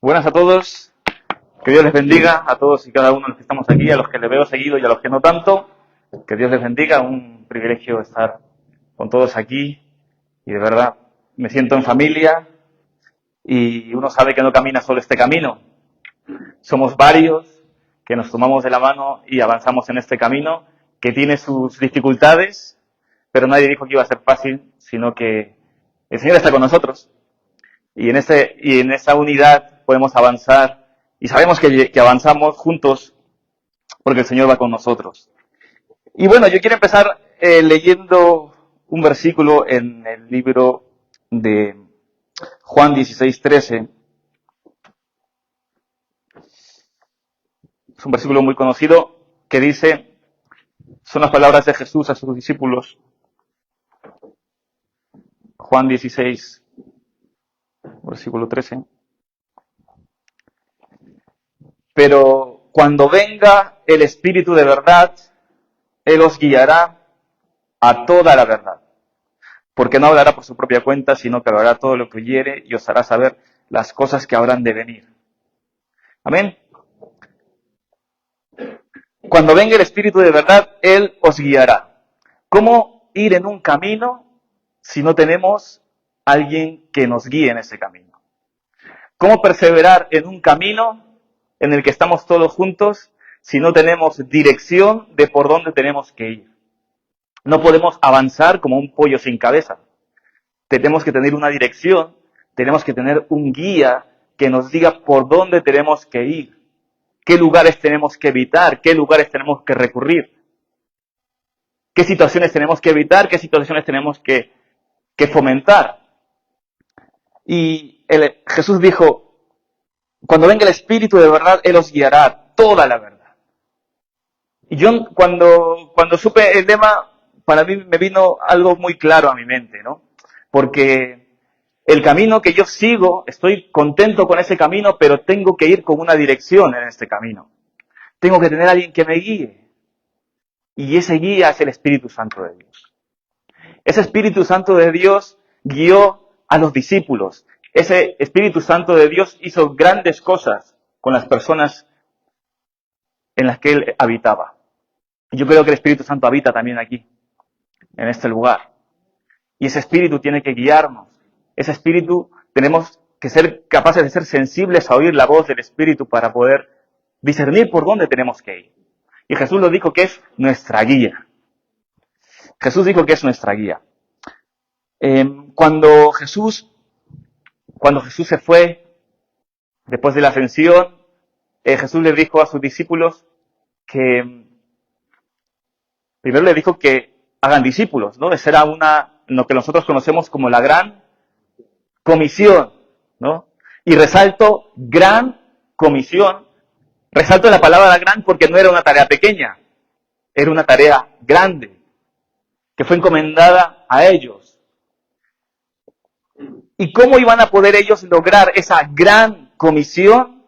Buenas a todos, que Dios les bendiga a todos y cada uno de los que estamos aquí, a los que les veo seguido y a los que no tanto. Que Dios les bendiga, un privilegio estar con todos aquí y de verdad me siento en familia y uno sabe que no camina solo este camino. Somos varios que nos tomamos de la mano y avanzamos en este camino que tiene sus dificultades, pero nadie dijo que iba a ser fácil, sino que el Señor está con nosotros. Y en esa unidad podemos avanzar y sabemos que avanzamos juntos porque el Señor va con nosotros. Y bueno, yo quiero empezar leyendo un versículo en el libro de Juan 16:13. Es un versículo muy conocido que dice, son las palabras de Jesús a sus discípulos. Juan 16, versículo 13. Pero cuando venga el Espíritu de verdad, Él os guiará a toda la verdad. Porque no hablará por su propia cuenta, sino que hablará todo lo que oyere y os hará saber las cosas que habrán de venir. Amén. Cuando venga el Espíritu de verdad, Él os guiará. ¿Cómo ir en un camino si no tenemos alguien que nos guíe en ese camino? ¿Cómo perseverar en un camino en el que estamos todos juntos si no tenemos dirección de por dónde tenemos que ir? No podemos avanzar como un pollo sin cabeza. Tenemos que tener una dirección, tenemos que tener un guía que nos diga por dónde tenemos que ir, qué lugares tenemos que evitar, qué lugares tenemos que recurrir, qué situaciones tenemos que evitar, qué situaciones tenemos que fomentar. Y Jesús dijo, cuando venga el Espíritu de verdad, Él os guiará a toda la verdad. Y yo cuando supe el tema, para mí me vino algo muy claro a mi mente, ¿no? Porque el camino que yo sigo, estoy contento con ese camino, pero tengo que ir con una dirección en este camino. Tengo que tener a alguien que me guíe. Y ese guía es el Espíritu Santo de Dios. Ese Espíritu Santo de Dios guió a los discípulos. Ese Espíritu Santo de Dios hizo grandes cosas con las personas en las que Él habitaba. Y yo creo que el Espíritu Santo habita también aquí, en este lugar. Y ese Espíritu tiene que guiarnos. Ese Espíritu tenemos que ser capaces de ser sensibles a oír la voz del Espíritu para poder discernir por dónde tenemos que ir. Y Jesús lo dijo que es nuestra guía. Jesús dijo que es nuestra guía. Cuando Jesús se fue, después de la ascensión, Jesús le dijo a sus discípulos que, primero le dijo que hagan discípulos, ¿no? Esa era lo que nosotros conocemos como la gran comisión, ¿no? Y resalto gran comisión. Resalto la palabra gran porque no era una tarea pequeña, era una tarea grande, que fue encomendada a ellos. ¿Y cómo iban a poder ellos lograr esa gran comisión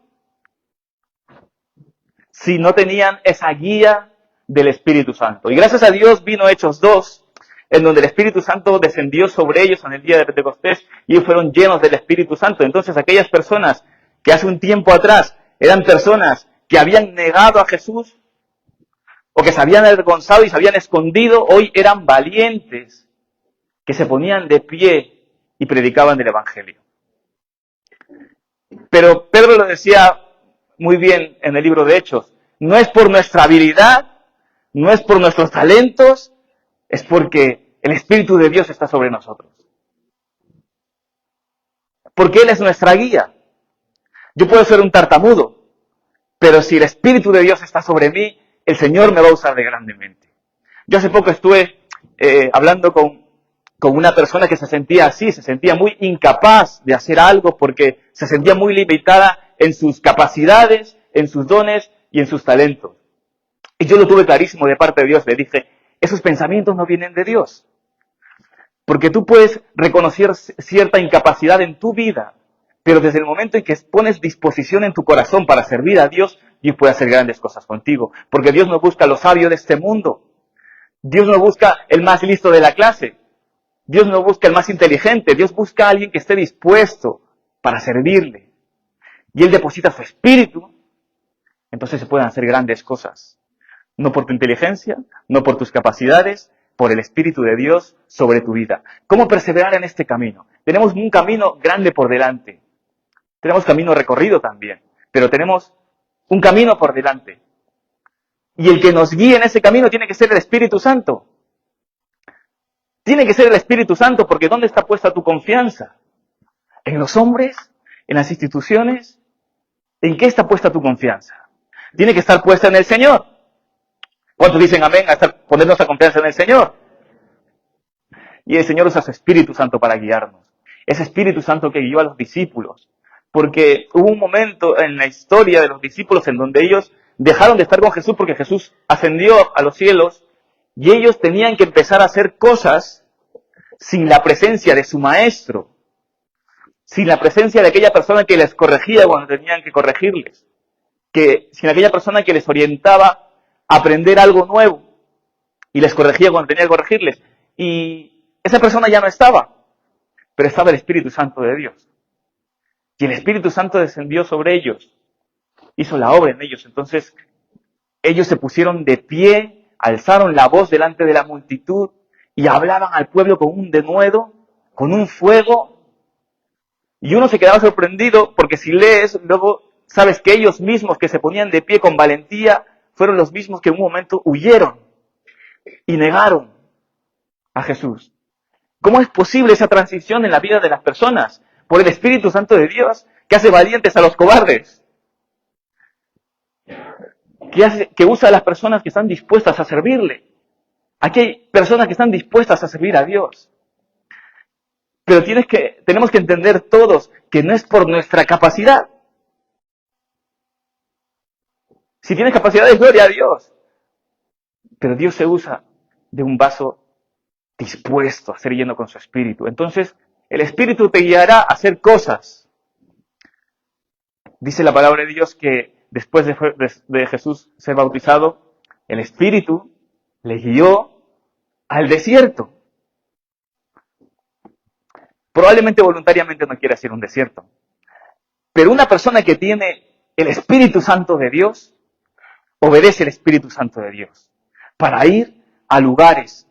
si no tenían esa guía del Espíritu Santo? Y gracias a Dios vino Hechos 2, en donde el Espíritu Santo descendió sobre ellos en el día de Pentecostés y ellos fueron llenos del Espíritu Santo. Entonces aquellas personas que hace un tiempo atrás eran personas que habían negado a Jesús o que se habían avergonzado y se habían escondido, hoy eran valientes que se ponían de pie y predicaban el Evangelio. Pero Pedro lo decía muy bien en el libro de Hechos, no es por nuestra habilidad, no es por nuestros talentos, es porque el Espíritu de Dios está sobre nosotros. Porque Él es nuestra guía. Yo puedo ser un tartamudo, pero si el Espíritu de Dios está sobre mí, el Señor me va a usar de grandemente. Yo hace poco estuve hablando con una persona que se sentía así, se sentía muy incapaz de hacer algo porque se sentía muy limitada en sus capacidades, en sus dones y en sus talentos. Y yo lo tuve clarísimo de parte de Dios, le dije, esos pensamientos no vienen de Dios. Porque tú puedes reconocer cierta incapacidad en tu vida, pero desde el momento en que pones disposición en tu corazón para servir a Dios, Dios puede hacer grandes cosas contigo. Porque Dios no busca a los sabios de este mundo. Dios no busca el más listo de la clase. Dios no busca el más inteligente. Dios busca a alguien que esté dispuesto para servirle. y Él deposita su espíritu, entonces se pueden hacer grandes cosas. No por tu inteligencia, no por tus capacidades, por el Espíritu de Dios sobre tu vida. ¿Cómo perseverar en este camino? Tenemos un camino grande por delante. Tenemos camino recorrido también, pero tenemos un camino por delante. Y el que nos guíe en ese camino tiene que ser el Espíritu Santo. Tiene que ser el Espíritu Santo, porque ¿dónde está puesta tu confianza? ¿En los hombres? ¿En las instituciones? ¿En qué está puesta tu confianza? Tiene que estar puesta en el Señor. ¿Cuántos dicen amén a poner nuestra confianza en el Señor? Y el Señor usa su Espíritu Santo para guiarnos. Ese Espíritu Santo que guió a los discípulos. Porque hubo un momento en la historia de los discípulos en donde ellos dejaron de estar con Jesús porque Jesús ascendió a los cielos y ellos tenían que empezar a hacer cosas sin la presencia de su maestro, sin la presencia de aquella persona que les corregía cuando tenían que corregirles, sin aquella persona que les orientaba a aprender algo nuevo y les corregía cuando tenía que corregirles. Y esa persona ya no estaba, pero estaba el Espíritu Santo de Dios. Y el Espíritu Santo descendió sobre ellos, hizo la obra en ellos. Entonces, ellos se pusieron de pie, alzaron la voz delante de la multitud y hablaban al pueblo con un denuedo, con un fuego. Y uno se quedaba sorprendido porque si lees, luego sabes que ellos mismos que se ponían de pie con valentía fueron los mismos que en un momento huyeron y negaron a Jesús. ¿Cómo es posible esa transición en la vida de las personas? Por el Espíritu Santo de Dios, que hace valientes a los cobardes, que usa a las personas que están dispuestas a servirle. Aquí hay personas que están dispuestas a servir a Dios. Pero tenemos que entender todos que no es por nuestra capacidad. Si tienes capacidad, es gloria a Dios. Pero Dios se usa de un vaso dispuesto a ser lleno con su Espíritu. Entonces, el Espíritu te guiará a hacer cosas. Dice la palabra de Dios que después de Jesús ser bautizado, el Espíritu le guió al desierto. Probablemente voluntariamente no quiera ir a un desierto. Pero una persona que tiene el Espíritu Santo de Dios, obedece el Espíritu Santo de Dios para ir a lugares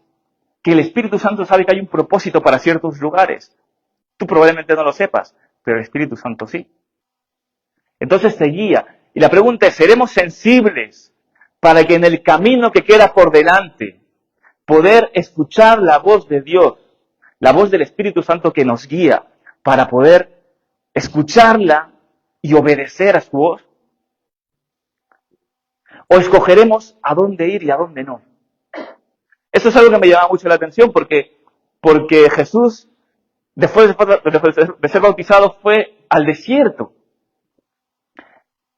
que el Espíritu Santo sabe que hay un propósito para ciertos lugares. Tú probablemente no lo sepas, pero el Espíritu Santo sí. Entonces te guía. Y la pregunta es, ¿seremos sensibles para que en el camino que queda por delante poder escuchar la voz de Dios, la voz del Espíritu Santo que nos guía, para poder escucharla y obedecer a su voz? ¿O escogeremos a dónde ir y a dónde no? Eso es algo que me llama mucho la atención porque Jesús, después de ser bautizado, fue al desierto.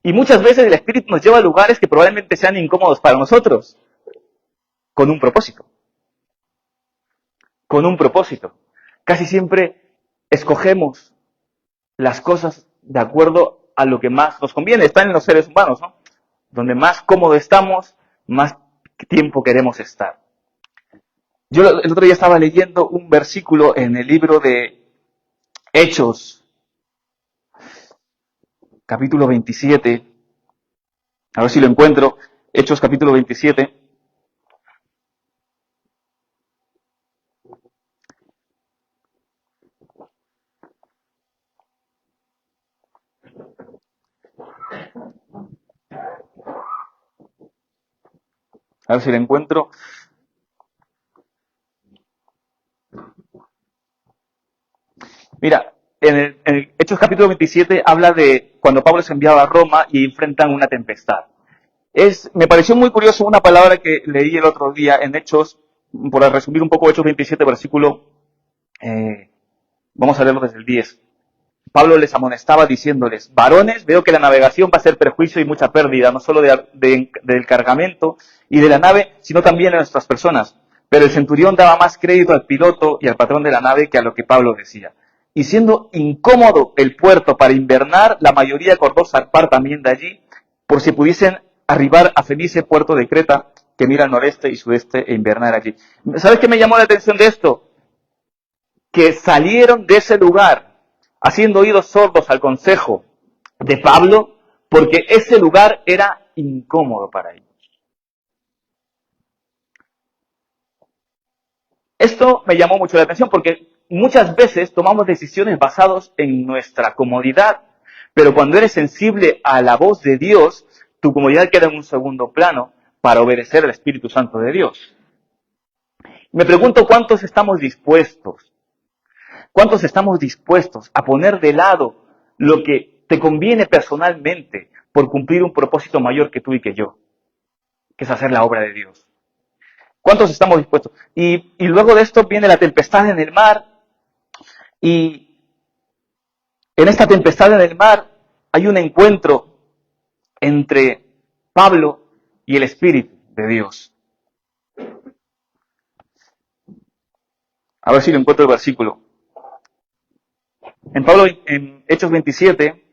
Y muchas veces el Espíritu nos lleva a lugares que probablemente sean incómodos para nosotros, con un propósito. Con un propósito. Casi siempre escogemos las cosas de acuerdo a lo que más nos conviene. Está en los seres humanos, ¿no? Donde más cómodo estamos, más tiempo queremos estar. Yo el otro día estaba leyendo un versículo en el libro de Hechos, capítulo 27. A ver si lo encuentro. Hechos, capítulo 27. A ver si lo encuentro. Mira, en el Hechos capítulo 27 habla de cuando Pablo es enviado a Roma y enfrentan una tempestad. Me pareció muy curioso una palabra que leí el otro día en Hechos, por resumir un poco Hechos 27, versículo, vamos a leerlo desde el 10. Pablo les amonestaba diciéndoles, varones, veo que la navegación va a ser perjuicio y mucha pérdida, no solo del cargamento y de la nave, sino también de nuestras personas. Pero el centurión daba más crédito al piloto y al patrón de la nave que a lo que Pablo decía. Y siendo incómodo el puerto para invernar, la mayoría acordó zarpar también de allí, por si pudiesen arribar a Fenice, puerto de Creta, que mira al noreste y sudeste, e invernar allí. ¿Sabes qué me llamó la atención de esto? Que salieron de ese lugar, haciendo oídos sordos al consejo de Pablo porque ese lugar era incómodo para ellos. Esto me llamó mucho la atención porque muchas veces tomamos decisiones basadas en nuestra comodidad, pero cuando eres sensible a la voz de Dios, tu comodidad queda en un segundo plano para obedecer al Espíritu Santo de Dios. Me pregunto cuántos estamos dispuestos a poner de lado lo que te conviene personalmente por cumplir un propósito mayor que tú y que yo, que es hacer la obra de Dios. ¿Cuántos estamos dispuestos? Y luego de esto viene la tempestad en el mar, y en esta tempestad en el mar hay un encuentro entre Pablo y el Espíritu de Dios. A ver si lo encuentro el versículo. En Pablo, en Hechos 27,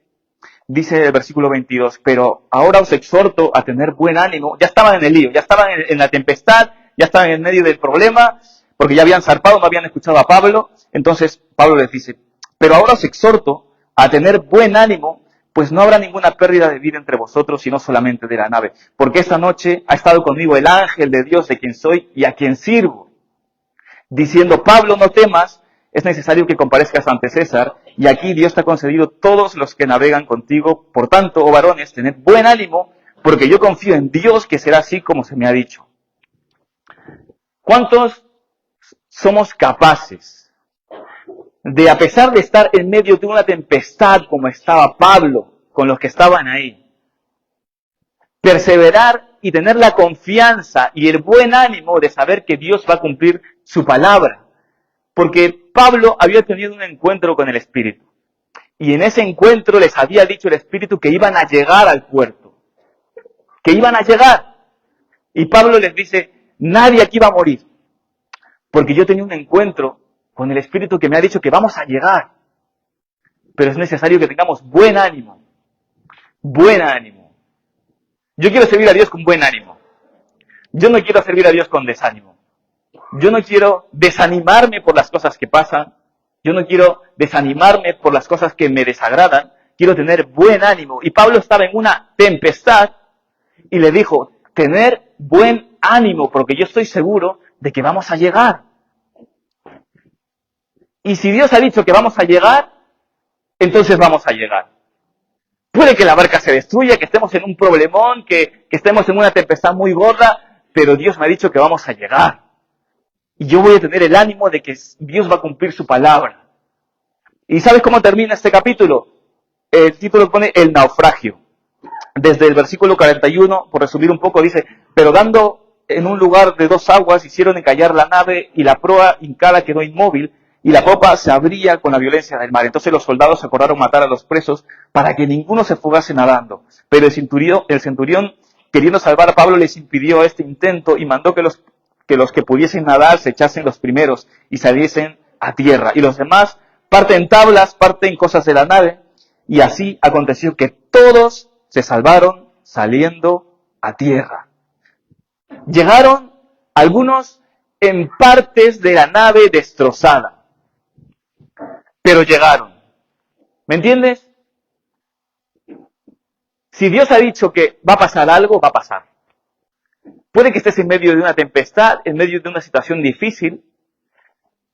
dice el versículo 22, pero ahora os exhorto a tener buen ánimo. Ya estaban en el lío, ya estaban en la tempestad, ya estaban en medio del problema, porque ya habían zarpado, no habían escuchado a Pablo. Entonces Pablo les dice, pero ahora os exhorto a tener buen ánimo, pues no habrá ninguna pérdida de vida entre vosotros, sino solamente de la nave. Porque esta noche ha estado conmigo el ángel de Dios de quien soy y a quien sirvo, diciendo, Pablo, no temas, es necesario que comparezcas ante César, y aquí Dios te ha concedido todos los que navegan contigo. Por tanto, oh varones, tened buen ánimo, porque yo confío en Dios que será así como se me ha dicho. ¿Cuántos somos capaces de, a pesar de estar en medio de una tempestad como estaba Pablo, con los que estaban ahí, perseverar y tener la confianza y el buen ánimo de saber que Dios va a cumplir su palabra? Porque Pablo había tenido un encuentro con el Espíritu. Y en ese encuentro les había dicho el Espíritu que iban a llegar al puerto. Que iban a llegar. Y Pablo les dice, nadie aquí va a morir. Porque yo tenía un encuentro con el Espíritu que me ha dicho que vamos a llegar. Pero es necesario que tengamos buen ánimo. Buen ánimo. Yo quiero servir a Dios con buen ánimo. Yo no quiero servir a Dios con desánimo. Yo no quiero desanimarme por las cosas que pasan. Yo no quiero desanimarme por las cosas que me desagradan. Quiero tener buen ánimo. Y Pablo estaba en una tempestad y le dijo, tener buen ánimo, porque yo estoy seguro de que vamos a llegar. Y si Dios ha dicho que vamos a llegar, entonces vamos a llegar. Puede que la barca se destruya, que estemos en un problemón, que estemos en una tempestad muy gorda, pero Dios me ha dicho que vamos a llegar. Y yo voy a tener el ánimo de que Dios va a cumplir su palabra. ¿Y sabes cómo termina este capítulo? El título pone el naufragio. Desde el versículo 41, por resumir un poco, dice, pero dando en un lugar de 2 aguas, hicieron encallar la nave y la proa hincada quedó inmóvil y la popa se abría con la violencia del mar. Entonces los soldados acordaron matar a los presos para que ninguno se fugase nadando. Pero el centurión, queriendo salvar a Pablo, les impidió este intento y mandó que los que pudiesen nadar se echasen los primeros y saliesen a tierra. Y los demás parten tablas, parten cosas de la nave, y así aconteció que todos se salvaron saliendo a tierra. Llegaron algunos en partes de la nave destrozada, pero llegaron. ¿Me entiendes? Si Dios ha dicho que va a pasar algo, va a pasar. Puede que estés en medio de una tempestad, en medio de una situación difícil,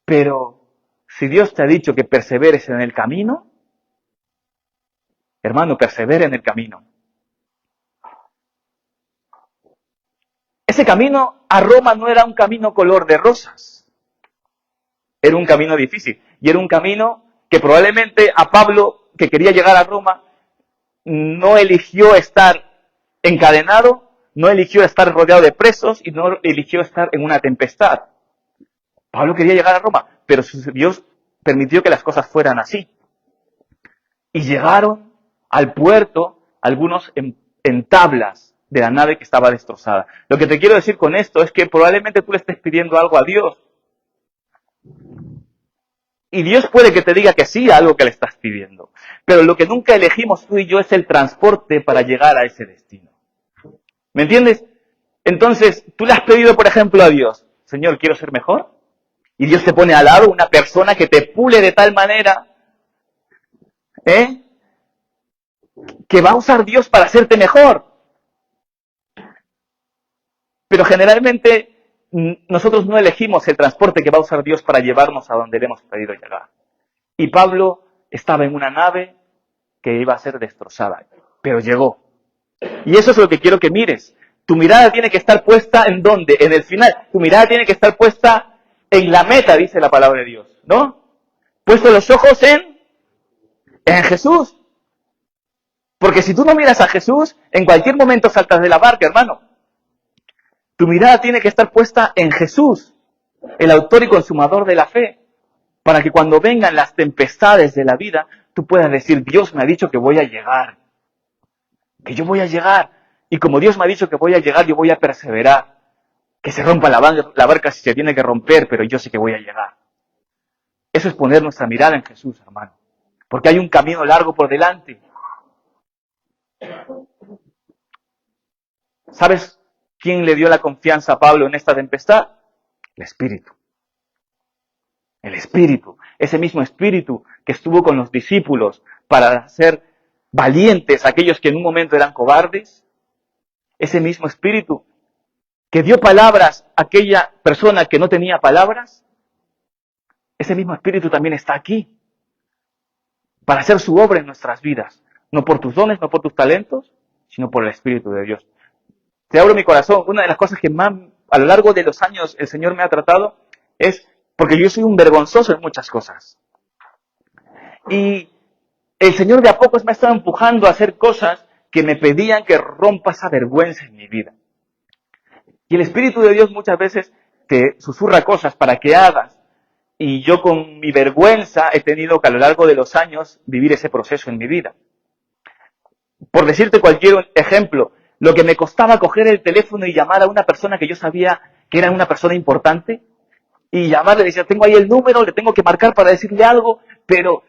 pero si Dios te ha dicho que perseveres en el camino, hermano, persevera en el camino. Ese camino a Roma no era un camino color de rosas. Era un camino difícil. Y era un camino que probablemente a Pablo, que quería llegar a Roma, no eligió estar encadenado, no eligió estar rodeado de presos y no eligió estar en una tempestad. Pablo quería llegar a Roma, pero Dios permitió que las cosas fueran así. Y llegaron al puerto algunos en tablas de la nave que estaba destrozada. Lo que te quiero decir con esto es que probablemente tú le estés pidiendo algo a Dios. Y Dios puede que te diga que sí a algo que le estás pidiendo. Pero lo que nunca elegimos tú y yo es el transporte para llegar a ese destino. ¿Me entiendes? Entonces, tú le has pedido, por ejemplo, a Dios, Señor, quiero ser mejor. Y Dios te pone al lado una persona que te pule de tal manera, que va a usar Dios para hacerte mejor. Pero generalmente nosotros no elegimos el transporte que va a usar Dios para llevarnos a donde le hemos pedido llegar. Y Pablo estaba en una nave que iba a ser destrozada, pero llegó. Y eso es lo que quiero que mires. Tu mirada tiene que estar puesta ¿en dónde? En el final. Tu mirada tiene que estar puesta en la meta, dice la palabra de Dios, ¿no? Puesto los ojos en Jesús. Porque si tú no miras a Jesús, en cualquier momento saltas de la barca, hermano. Tu mirada tiene que estar puesta en Jesús, el autor y consumador de la fe, para que cuando vengan las tempestades de la vida, tú puedas decir, Dios me ha dicho que voy a llegar, que yo voy a llegar. Y como Dios me ha dicho que voy a llegar, yo voy a perseverar. Que se rompa la barca si se tiene que romper, pero yo sé que voy a llegar. Eso es poner nuestra mirada en Jesús, hermano. Porque hay un camino largo por delante. ¿Sabes quién le dio la confianza a Pablo en esta tempestad? El Espíritu. El Espíritu. Ese mismo Espíritu que estuvo con los discípulos para ser valientes aquellos que en un momento eran cobardes. Ese mismo Espíritu que dio palabras a aquella persona que no tenía palabras. Ese mismo Espíritu también está aquí para hacer su obra en nuestras vidas. No por tus dones, no por tus talentos, sino por el Espíritu de Dios. Te abro mi corazón. Una de las cosas que más a lo largo de los años el Señor me ha tratado es porque yo soy un vergonzoso en muchas cosas. Y el Señor de a pocos me ha estado empujando a hacer cosas que me pedían que rompa esa vergüenza en mi vida. Y el Espíritu de Dios muchas veces te susurra cosas para que hagas. Y yo con mi vergüenza he tenido que a lo largo de los años vivir ese proceso en mi vida. Por decirte cualquier ejemplo, lo que me costaba coger el teléfono y llamar a una persona que yo sabía que era una persona importante, y llamarle, decía, tengo ahí el número, le tengo que marcar para decirle algo, pero...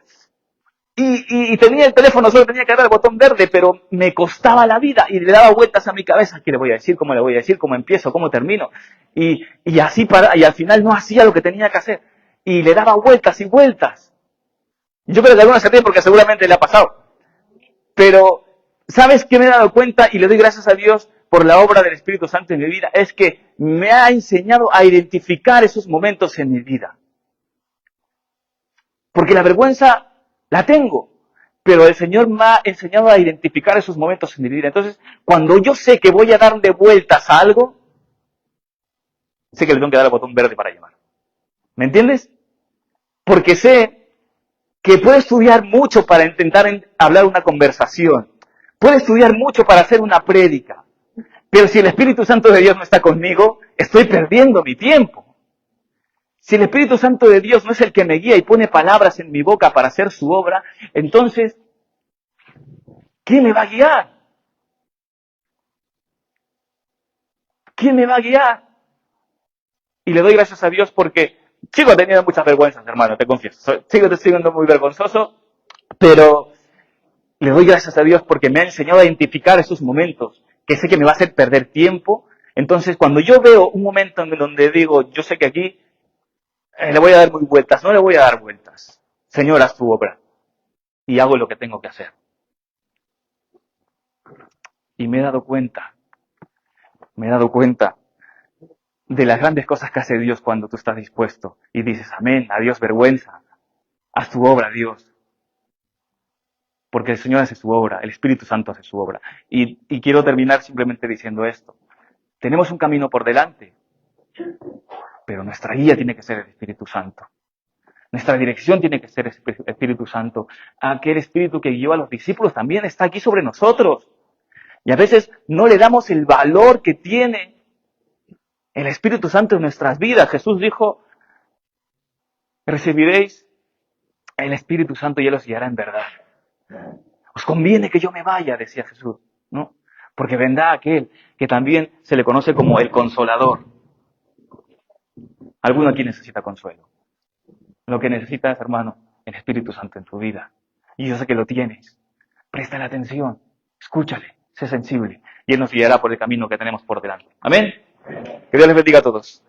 Y tenía el teléfono, solo tenía que dar el botón verde, pero me costaba la vida y le daba vueltas a mi cabeza. ¿Qué le voy a decir? ¿Cómo le voy a decir? ¿Cómo empiezo? ¿Cómo termino? Y al final no hacía lo que tenía que hacer. Y le daba vueltas y vueltas. Yo creo que algunos se ríen porque seguramente le ha pasado. Pero, ¿sabes qué me he dado cuenta? Y le doy gracias a Dios por la obra del Espíritu Santo en mi vida. Es que me ha enseñado a identificar esos momentos en mi vida. Porque la vergüenza la tengo, pero el Señor me ha enseñado a identificar esos momentos en mi vida. Entonces, cuando yo sé que voy a darle vueltas a algo, sé que le tengo que dar el botón verde para llamar. ¿Me entiendes? Porque sé que puedo estudiar mucho para intentar hablar una conversación. Puedo estudiar mucho para hacer una prédica. Pero si el Espíritu Santo de Dios no está conmigo, estoy perdiendo mi tiempo. Si el Espíritu Santo de Dios no es el que me guía y pone palabras en mi boca para hacer su obra, entonces, ¿quién me va a guiar? ¿Quién me va a guiar? Y le doy gracias a Dios porque sigo teniendo muchas vergüenzas, hermano, te confieso. Sigo siendo muy vergonzoso, pero le doy gracias a Dios porque me ha enseñado a identificar esos momentos que sé que me va a hacer perder tiempo. Entonces, cuando yo veo un momento en donde digo, yo sé que aquí le voy a dar muy vueltas, no le voy a dar vueltas. Señor, haz tu obra. Y hago lo que tengo que hacer. Y me he dado cuenta de las grandes cosas que hace Dios cuando tú estás dispuesto. Y dices, amén, adiós vergüenza. Haz tu obra, Dios. Porque el Señor hace su obra, el Espíritu Santo hace su obra. Y quiero terminar simplemente diciendo esto. Tenemos un camino por delante, pero nuestra guía tiene que ser el Espíritu Santo. Nuestra dirección tiene que ser el Espíritu Santo. Aquel Espíritu que guió a los discípulos también está aquí sobre nosotros. Y a veces no le damos el valor que tiene el Espíritu Santo en nuestras vidas. Jesús dijo, recibiréis el Espíritu Santo y Él os guiará en verdad. Os conviene que yo me vaya, decía Jesús, ¿no? Porque vendrá aquel que también se le conoce como el Consolador. Alguno aquí necesita consuelo. Lo que necesitas, hermano, el Espíritu Santo en tu vida. Y yo sé que lo tienes. Préstale atención, escúchale, sé sensible. Y Él nos guiará por el camino que tenemos por delante. Amén. Que Dios les bendiga a todos.